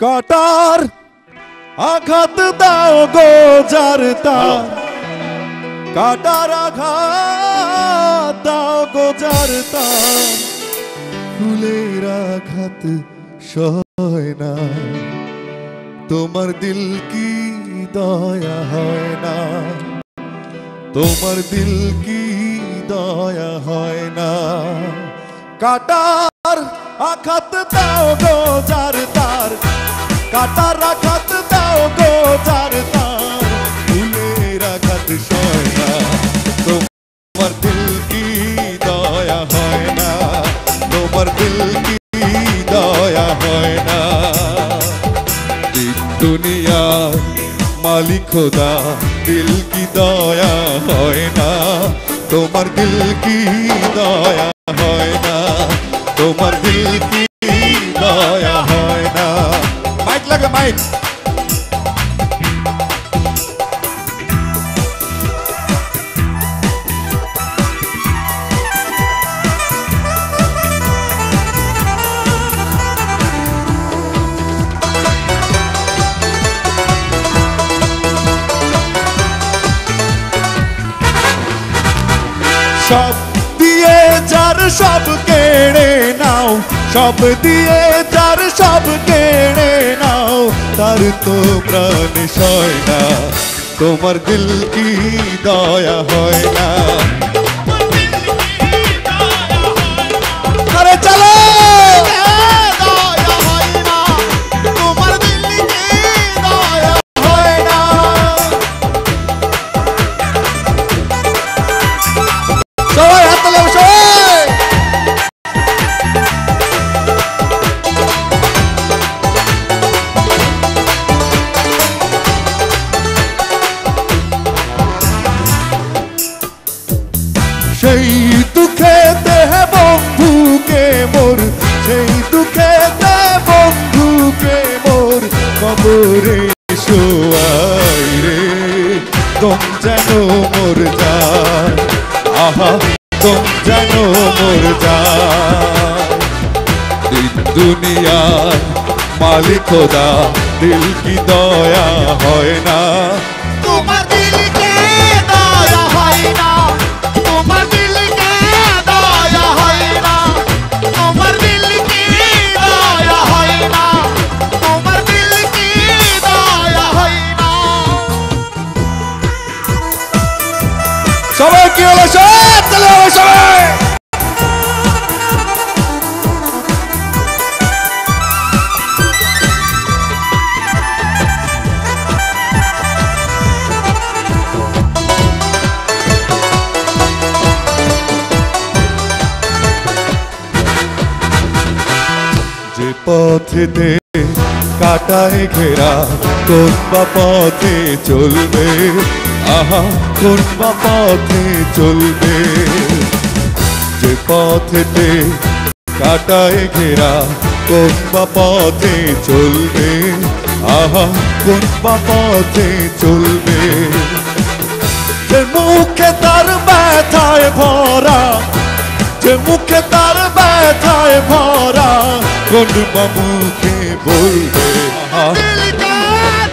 কাটার আঘাত দাও গো জারতা, কাটার আঘাত দাও গো জারতা, ফুলের আঘাত সয় না, তোমার দিল কি দয়া হয় না, তোমার দিল কি দয়া হয় না। কাটার আঘাত দাও গো জারতার, কাটার আঘাত দাও গো জারতার, ফুলের আঘাত সয় না, তোমার দিল কি দয়া হয় না, তোমার দিল কি দয়া হয় না। দুনিয়া মালিক খোদা, দিল কি দয়া হয় না, তোমার দিল কি দয়া হয় না, তোমার দিল কি দয়া হয় না। মাইক লাগে মাইক। সব দিয়ে যার সব কেড়ে নাও, সব দিয়ে যার সব কেড়ে নাও, তার তো প্রাণ সয় না, তোমার দিল কি দয়া হয় না। আরে চলো সেই দুঃখেতে বন্ধুকে মোর, সেই দুঃখেতে বন্ধুকে মোর, কবরে শোয়াই রে তোম যেন মোর জান, আহা তোম যেন মোর জান। দুনিয়ার মালিক খোদা, দিল কি দয়া হয় না, তোমার দিল কি দয়া হয় না, তোমার দিল কি দয়া হয় না, তোমার দিল কি দয়া হয় না, তোমার দিল কি দয়া হয় না। সবাই কি হলো সব চলে হবে সবাই। যে পথেতে কাটায় ঘেরা, কোন বা পথে চলবে, আহা কোন বা পথে চলবে। যে পথেতে কাটায় ঘেরা, কোন বা পথে চলবে, আহা কোন বা পথে চলবে। যে মুখে তার ব্যথায় ভরা, যে মুখে তার ব্যথায় ভরা, কোন বা মুখে বলবে, দিল কি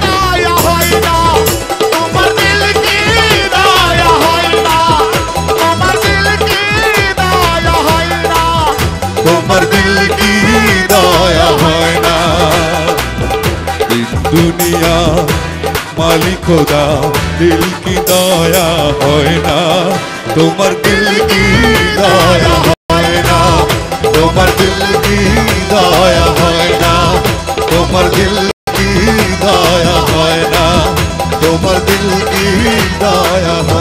দয়া হয় না, তোমার দিল কি দয়া হয় না, তোমার দিল কি দয়া হয় না, তোমার দিল কি দয়া হয় না। দুনিয়া মালিক খোদা, দিল কি দয়া হয় না, তোমার দিল কি দয়া হয় না, তোমার দিল কি দয়া হয় না, তোমার দিল কি দয়া হয় না, তোমার দিল কি দয়া হয়।